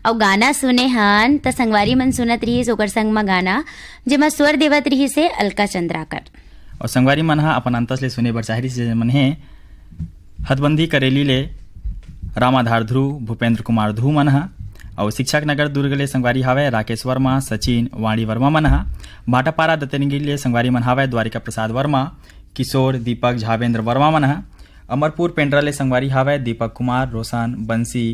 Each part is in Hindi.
और गाना सुने हन त संगवारी मन सुनत रही ओकर संग में गाना जेमा स्वर देवत रही से अलका चंद्राकर। और संगवारी मन हा अपन अंतस ले सुने बर चाहरी से मन हे हदबंदी करेली ले रामाधार ध्रुव भूपेंद्र कुमार ध्रुव मन हा और शिक्षक नगर दुर्ग ले संगवारी हावय राकेश वर्मा सचिन वाणी वर्मा मन हा भाटापारा दत्तनगिरी ले संगवारी मन हावय द्वारिका प्रसाद वर्मा किशोर दीपक झावेंद्र वर्मा मन हा अमरपुर पेंड्रा ले संगवारी हावय दीपक कुमार रोशन बंसी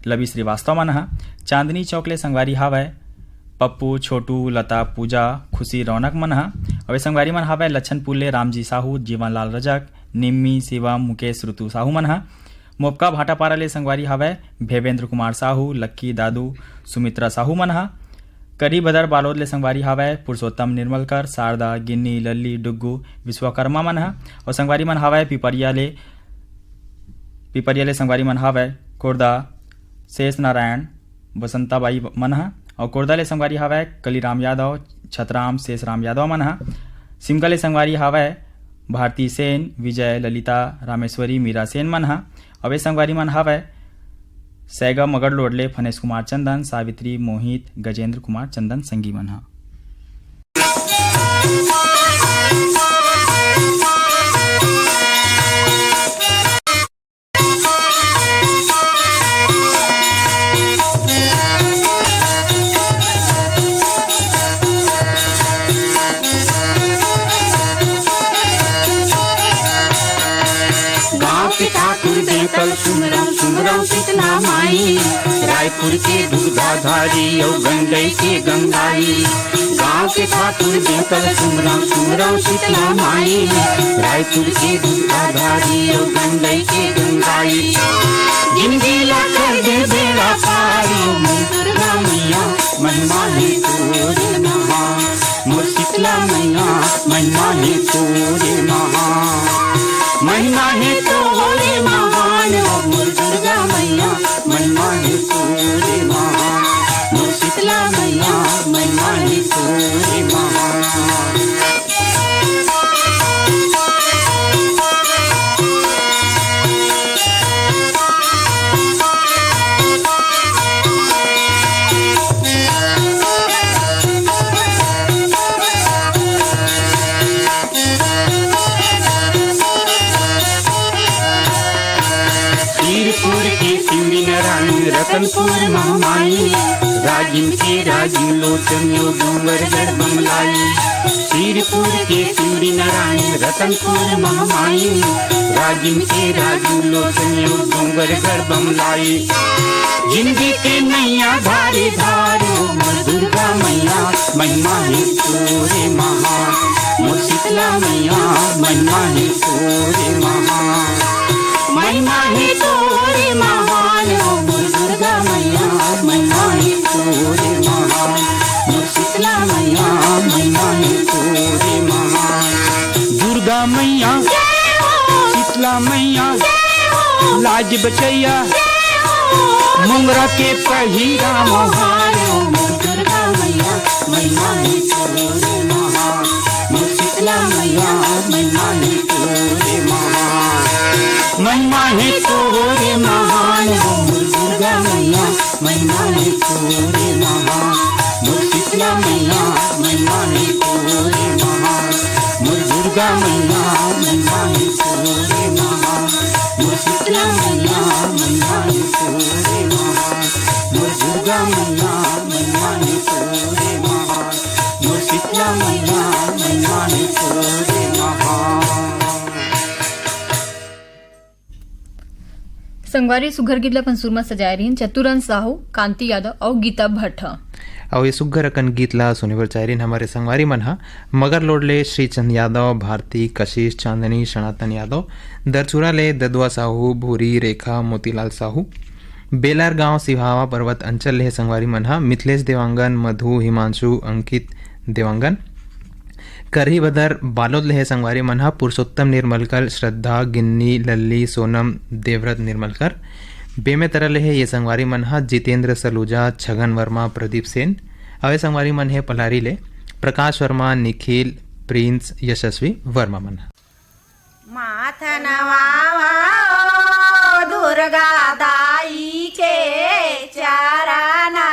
लवी श्रीवास्तव मन हा चांदनी चौक ले संगवारी हावय पप्पू छोटू लता पूजा खुशी रौनक मन हा और संगवारी मन हावय लच्छनपुर ले रामजी साहू जीवनलाल रजक निम्मी शिवम मुकेश ऋतु साहू मन हा मोपका भाटापारा ले संगवारी हावय भेवेंद्र कुमार साहू लक्की दादू सुमित्रा साहू मन हा करी बदर बालोद ले संगवारी हावय पुरुषोत्तम निर्मलकर शारदा गिन्नी लल्ली डुग्गू विश्वकर्मा मन हा और संगवारी मन हावय पिपरिया ले संगवारी मन हावय कोरदा शेष नारायण बसंताबाई मन हा और कोरदा ले संगवारी हावय कलीराम यादव छतराम शेष राम यादव मन हा सिमगा ले संगवारी हावय भारती सेन विजय ललिता रामेश्वरी मीरा सेन मन हा अवे संगवारी मन हावय सैगा मगड़ लोडले फनेश कुमार चंदन सावित्री मोहित गजेंद्र कुमार चंदन संगी मन हा। बेतल सुमरम सुमरम शीतला माई रायपुर के दूधाधारी और गंगई के गंगाई गांव के ठाकुर बेतल सुमरम सुमरम शीतला माई रायपुर के दूधाधारी और गंगई के गंगाई जिंदगी ला कर दे बेड़ा पारी दुर्गा मैया महिमा है तोरे महा मोर शीतला मैया महिमा है तोरे महा महिमा है तोरे महान मोर दुर्गा मैया महिमा है तोरे महान मोर शीतला मैया महिमा है तोरे महान। रतनपुर महामाई राजिम के राजीव लोचन यो डूंगरगढ़ बमलाई श्रीपुर के सिमरी नारायण रतनपुर महामाई राजिम के राजीव लोचन यो डूंगरगढ़ बमलाई जिंदगी के नैया धारे धारे मोर दुर्गा मैया महिमा है तोरे महान मोर शीतला मैया महिमा है तोरे महान महिमा है तोरे महान मोर दुर्गा मैया महिमा है तोरे महान मोर शीतला मैया महिमा है तोरे महान। दुर्गा मैया शीतला मैया लाज बचैया मुंगरा के पहिरा महान मोर दुर्गा मैया महिमा है तोरे महान मोर शीतला मैया महिमा है तोरे महान महिमा है तोरे महान मोर दुर्गा मैया महिमा है तोरे महान मोर शीतला मैया महिमा है तोरे महान मोर दुर्गा मैया महिमा है तोरे महान मोर शीतला मैया महिमा है तोरे महान मोर दुर्गा मैया महिमा है तोरे महान मोर शीतला मैया महिमा है तोरे महान। संगवारी सुघर गिदला पंसूर में सजाए रही चतुरन साहू कांति यादव और गीता भट्ट और ये सुघर अकन गीत ला सुने बर चाहरीन हमारे संगवारी मन हा मगर लोडले श्री चंद यादव भारती कशिश चांदनी सनातन यादव दरचूरा ले ददुआ साहू भूरी रेखा मोतीलाल साहू बेलार गांव सिहावा पर्वत अंचल ले संगवारी मन हा मिथिलेश देवांगन मधु हिमांशु अंकित देवांगन करही बदर बालोद ले संगवारी मन हा पुरुषोत्तम निर्मलकर श्रद्धा गिन्नी लल्ली सोनम देवव्रत निर्मलकर बेमे तरह ले ये संगवारी मन हा जितेंद्र सलूजा छगन वर्मा प्रदीप सेन अवे संगवारी मन है पलारी ले प्रकाश वर्मा निखिल प्रिंस यशस्वी वर्मा मन माथ नवावा दुर्गा दाई के चाराना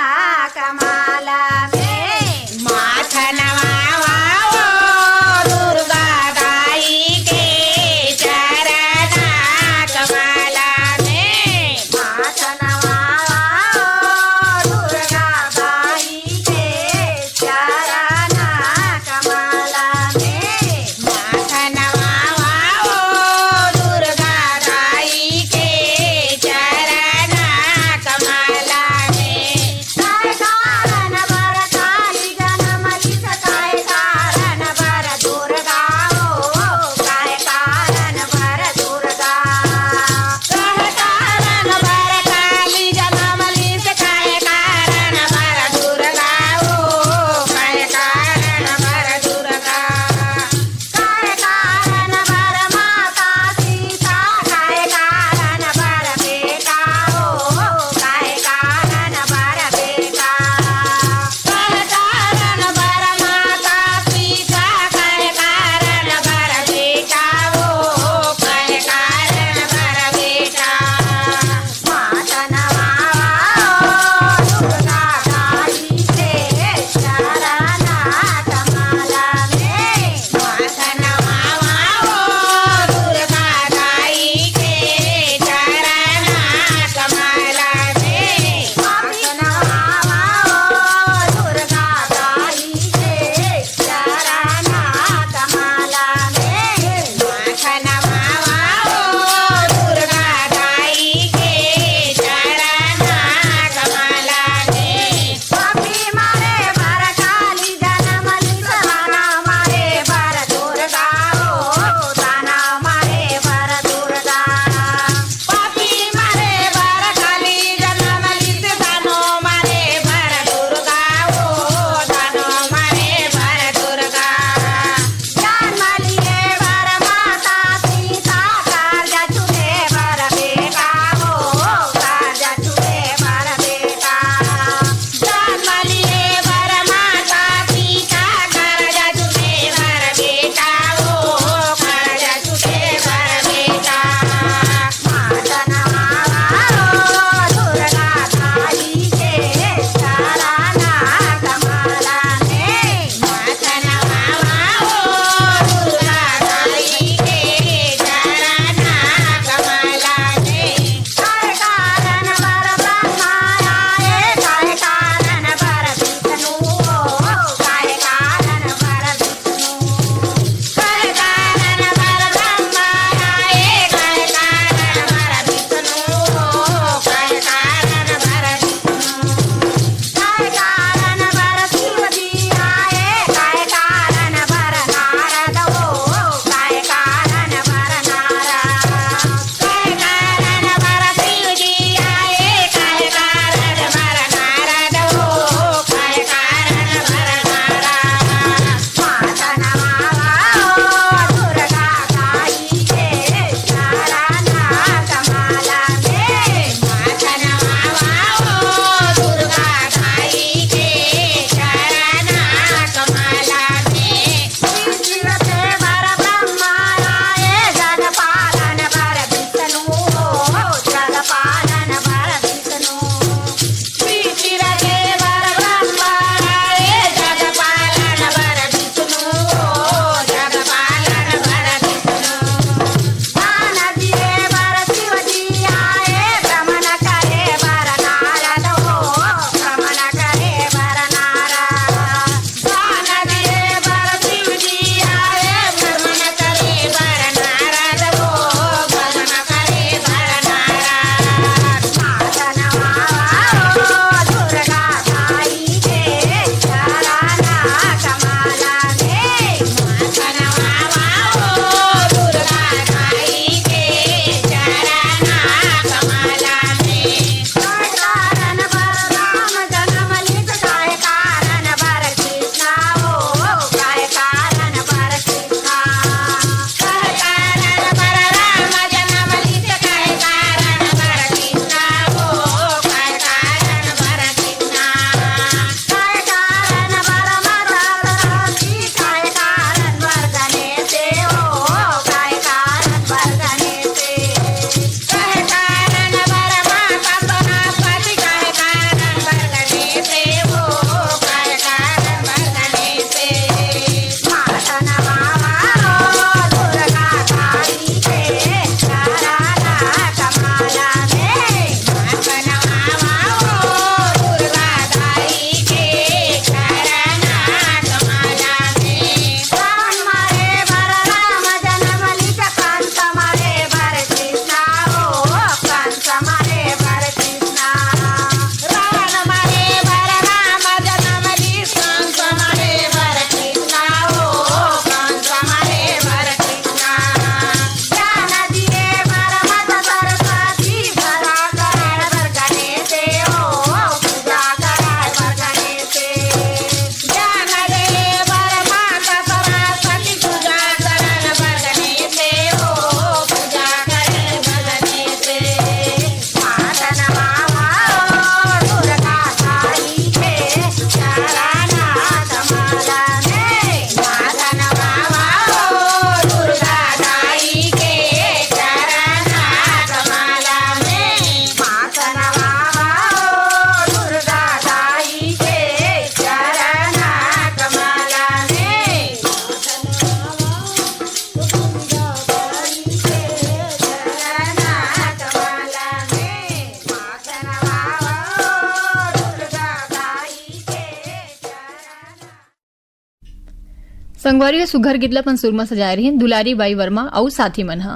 संगवारी व सुघर गीतला पण सुरमा सजाए रही दुलारी बाई वर्मा और साथी मन हा।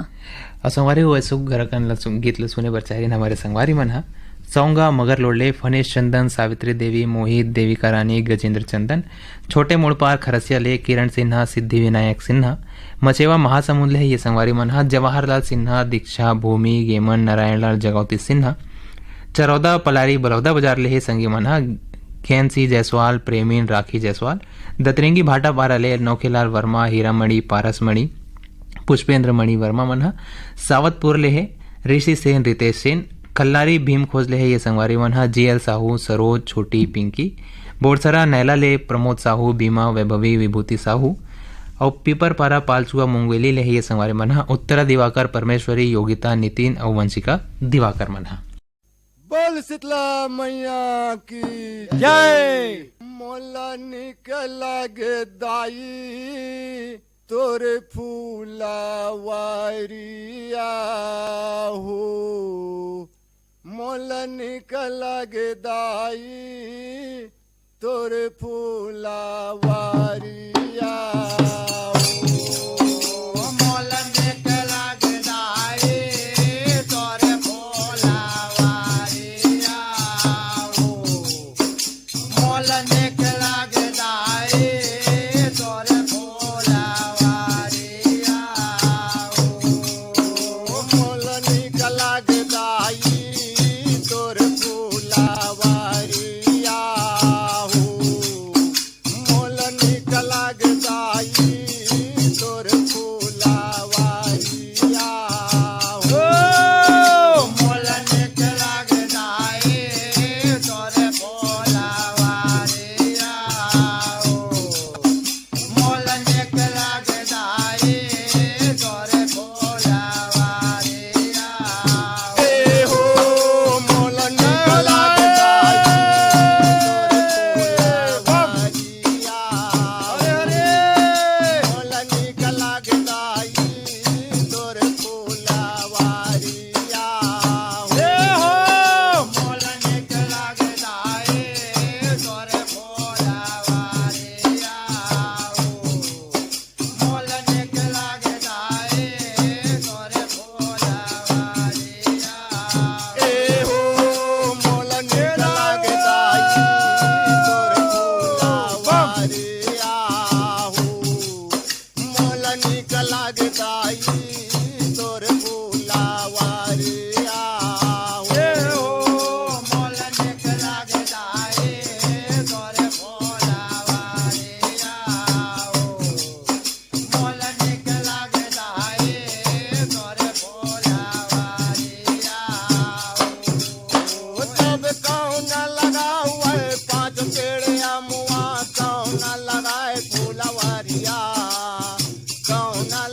और संगवारी हुए सुख घर कन गीत ल सुने बर चाहिए हमारे संगवारी मन हा सौंगा मगर लोडले फनेश चंदन सावित्री देवी मोहित देविका रानी गजेंद्र चंदन छोटे मोड़पार खरसिया ले किरण सिन्हा सिद्धि विनायक सिन्हा मचेवा महासमुंद ले ये संगवारी मन हा जवाहरलाल सिन्हा दीक्षा भूमि गेमन नारायणलाल जगौती सिन्हा चरौदा पलारी बलौदा बाजार ले संगी मन हा खेन सिंह जायसवाल प्रेमीन राखी जायसवाल दतरेंगी भाटा पारा ले नौखेलाल वर्मा हीरामणि पारसमणि पुष्पेंद्र मणि वर्मा मन हा सावतपुर ले है ऋषि सेन रितेश सेन कल्लारी भीम खोज ले है ये संगवारी मन हा जीएल साहू सरोज छोटी पिंकी बोरसरा नैला ले प्रमोद साहू बीमा वैभवी विभूति साहू और पीपर पारा पालचुआ मुंगवेली ले है ये संगवारी मन हा उत्तरा दिवाकर परमेश्वरी योगिता नितिन और वंशिका दिवाकर मन हा। बोल शीतला मैया की जय। मोला निकला गे दाई तोरे फूला वारिया हो मोला निकला गे दाई तोरे फूला वारिया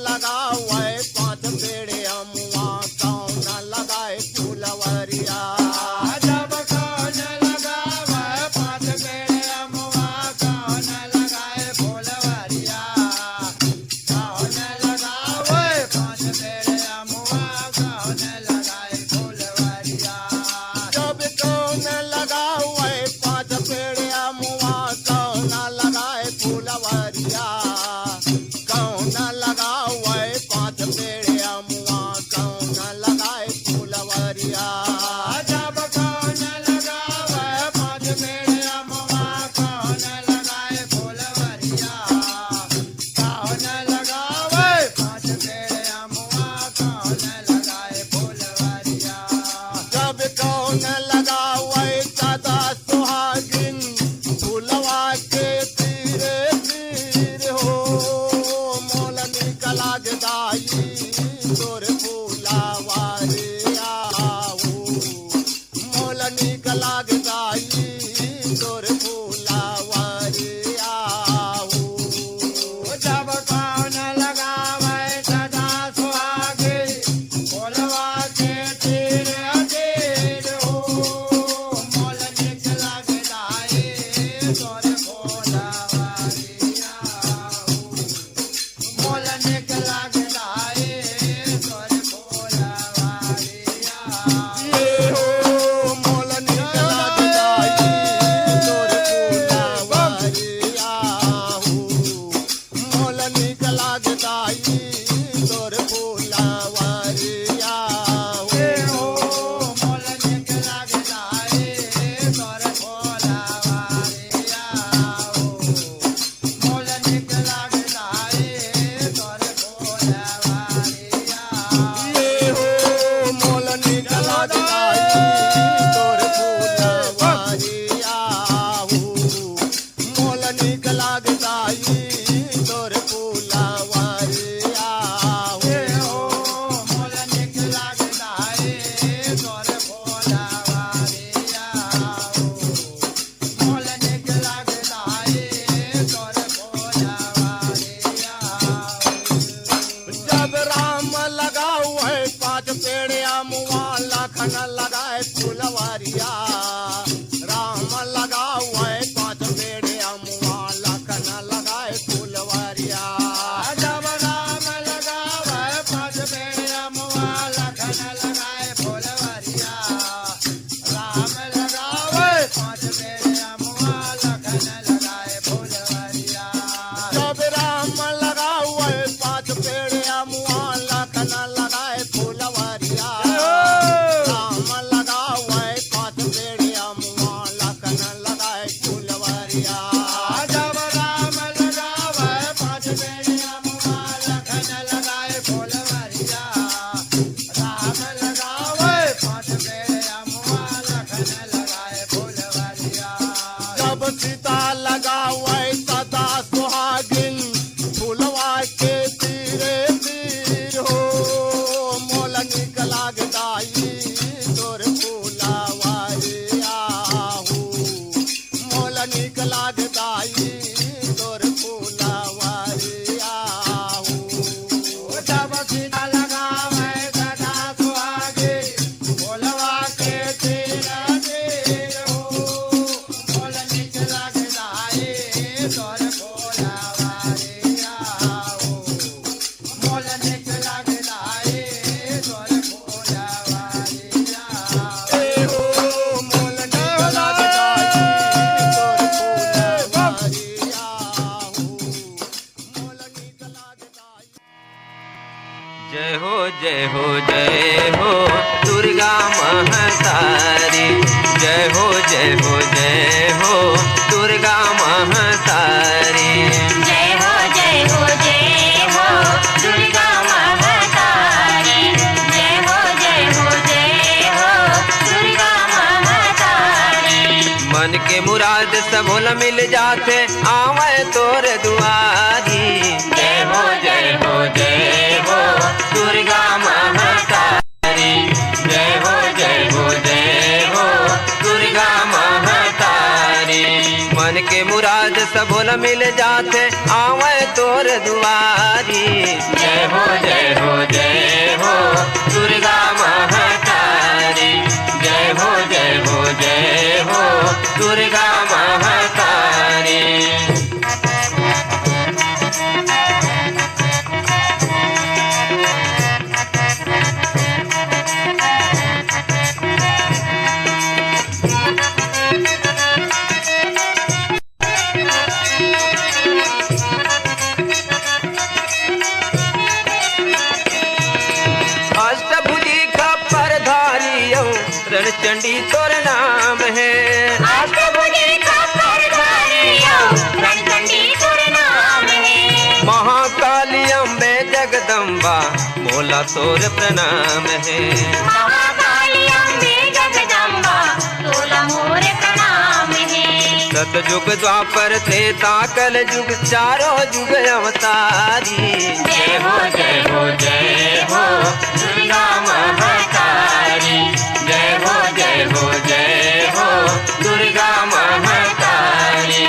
लगाओ जय हो जय हो जय हो दुर्गा महतारी, जय हो जय हो जय हो दुर्गा महतारी, जय हो जय हो जय हो दुर्गा महतारी, जय हो जय हो जय हो दुर्गा महतारी। मन के मुराद सब होला मिल जाते आवे तोर दुआरी, जय हो जय हो जय हो दुर्गा महतारी, जय हो जय हो जय हो दुर्गा महतारी। मन के मुराद सब होला मिल जाते आवे तोर दुआरी, जय हो जय हो जय हो दुर्गा महतारी, जय हो जय हो जय हो दुर्गा महतारी। अष्टभुजी खप्पर धारियो रणचंडी तोर नाम है, अष्टभुजी खप्पर धारियो रणचंडी तोर नाम है। महाकाली अम्बे जगदम्बा मोला तोर प्रणाम है, महाकाली अम्बे जगदम्बा तोला मोर प्रणाम है। सतयुग द्वापर त्रेता कल युग चारों युग अवतारी, जय हो जय हो जय हो दुर्गा महतारी, जय हो जय हो जय हो दुर्गा महतारी।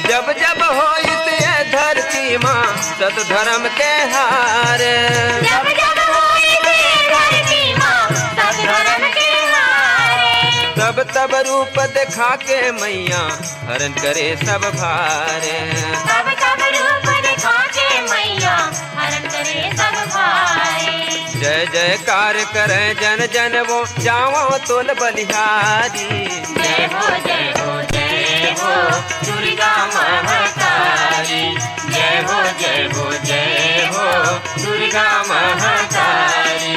जब जब हो इस ये धरती माँ सत धर्म के हार, जब जब होए थे धरती माँ सब धर्म के हारे। तब तब रूप दिखा के मैया हरण करे सब भार, तब तब रूप दिखा के मैया हरण करे सब भारे। जय जयकार करे जन जन वो जाओ तोल बलिहारी, जय हो जय हो जय हो दुर्गा महतारी, जय हो जय हो जय हो दुर्गा महतारी।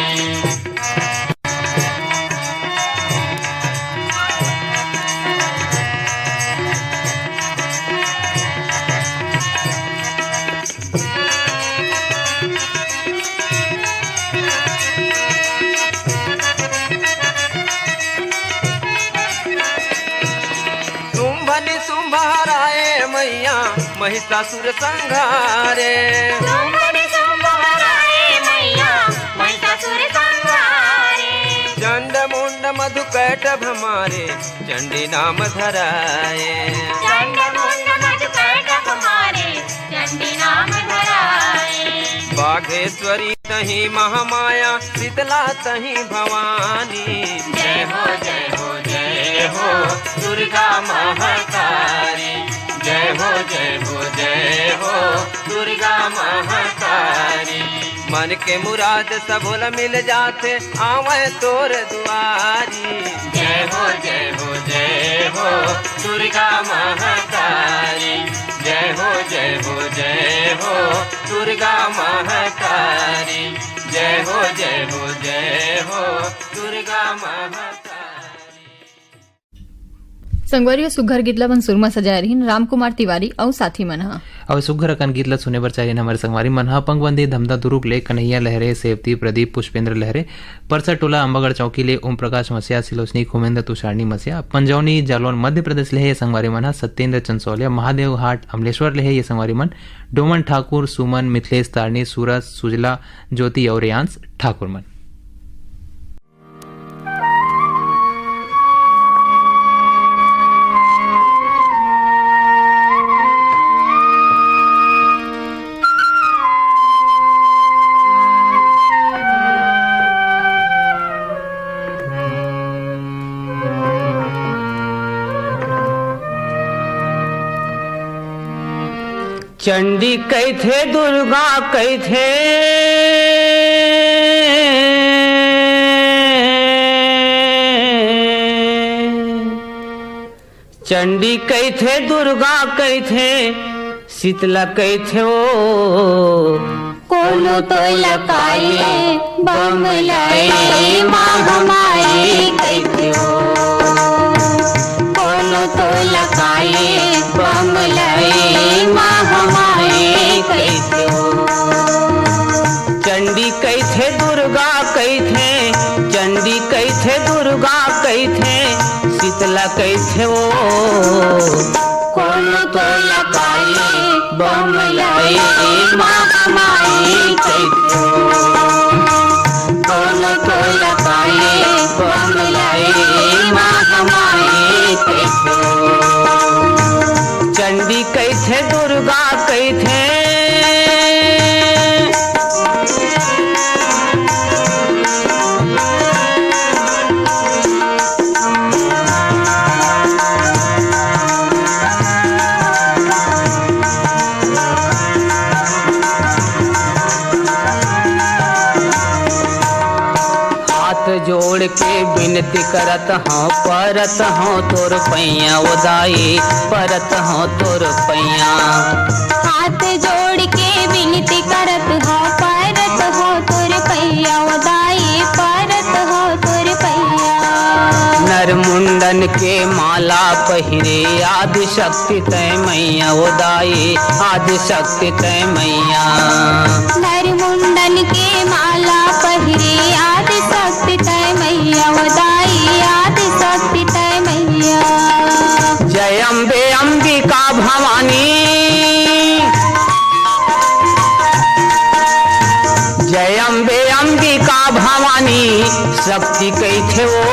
शुंभनि शुंभाराए मैया महिषासुर संहारे, शुंभनि शुंभहराए मैया महिषासुर संहारे। चंड मुंड मधुकैट भमारे चंडी नाम धराए, चंड मुंड मधुकैट कुमारे चंडी नाम धराए। बाघेश्वरी तही महामाया शीतला तही भवानी, जय हो जय हो जय हो दुर्गा महतारी, जय हो जय हो जय हो दुर्गा महतारी। मन के मुराद सब होला मिल जाते आवे तोर दुआरी, जय हो जय हो जय हो दुर्गा महतारी, जय हो जय हो जय हो दुर्गा महतारी, जय हो जय हो जय हो दुर्गा महतारी। संगवारी सुघर गीतला बन सुरमा सजाय रहीन राम कुमार तिवारी और साथी मन हा। और सुघर अकन गीतला सुने बर चाहिए हमारे संगवारी मन हा पंगबंदी धमदा दुरुक ले कन्हैया लहरे सेवती प्रदीप पुष्पेंद्र लहरे परसा टोला अंबागढ़ चौकी ले ओम प्रकाश मसिया सिलोसनी खुमेंद्र तुषारनी मसिया पंजौनी जालौन मध्य प्रदेश ले ये संगवारी मन हा सत्येंद्र चंसौलिया महादेव हाट अमलेश्वर ले ये संगवारी मन डोमन ठाकुर सुमन मिथिलेश तारनी सूरज सुजला ज्योति और यांस ठाकुर मन। चंडी कैथे दुर्गा कैथे चंडी कैथे दुर्गा कैथे शीतला कैथे ओ कोनो तो लकाये बमलाए महामाए कैथे हो कोनो तो लकाये बमलाए महामाए कैथे हो चंडी कैथे दुर्गा कैथे चंडी कैथे दुर्गा कैथे शीतला कैथे ओ कोनो तो लकाये बमलाए महामाए कैथे हो कोनो तो लकाये बमलाए महामाए कैथे हो चंडी कैथे दुर्गा कैथे जोड़ के विनती करत हूँ परत हूँ तोर पैया उदाई परत हूँ तोर पैया हाथ जोड़ के विनती करत हो परत हो तोर पैया उदाई परत हो तोर पैया नर मुंडन के माला पहिरे आदि शक्ति तय मैया उदाई आदि शक्ति तय मैया नर मुंडन के माला पहिरे आदि शक्ति तय मैया उदाई आदि शक्ति तय मैया जय अम्बे अंबिका भवानी जय अम्बे अंबिका भवानी शक्ति कैथे ओ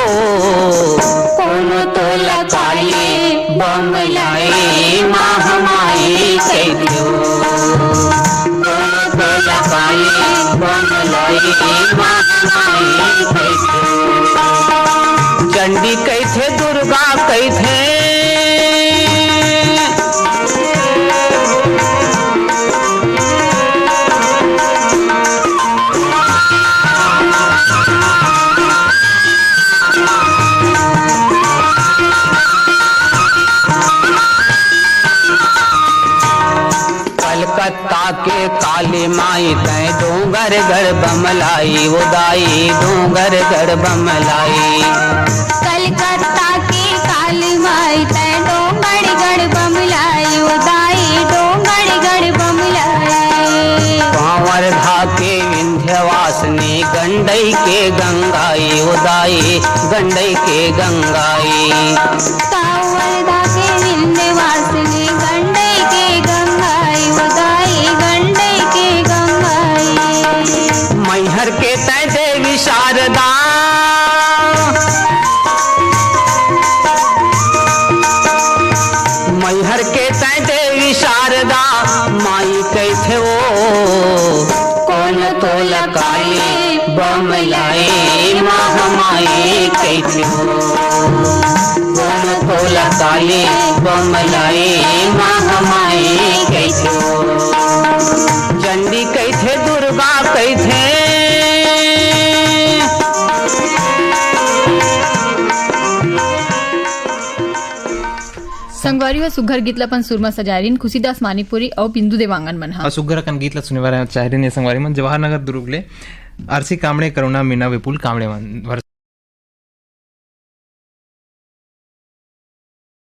कोनो तो लकाये बमलाए महामाए कैथे हो कोनो तो लकाये बमलाए महामाए कैथे हो चंडी कैथे दुर्गा कैथे कलकत्ता के काली माई तय डोंगर गढ़ बमलाई उदाई डोंगर गढ़ बमलाई कलकत्ता के काली माई तय डोंगर गढ़ बमलाई उदाई डोंगर गढ़ बमलाई पावर धाके विंध्यवासिनी गंडई के गंगाई उदाई गंडई के गंगाई कांवरदा के विंध्यवासिनी गंडई के गंगाई उदाई गंडई के गंगाई मैहर के तय देवी शारदा मैहर के तय देवी शारदा माई कैथे ओ कौन तो लकाये बमलाए महामाए कैथे हो कौन तो लकाये बमलाए महामाए कैथे हो चंडी कैथे दुर्गा कैथे संगवारी व सुघर गीतलापन सुरमा सजारीन खुशीदास मानीपुरी और बिंदु देवांगन मन हा सुग्गर अकन गीत ला सुने वाला चाहरीन संगवारी मन जवाहर नगर दुर्ग ले आरसी कामड़े करुणा मीना विपुल कामड़े मन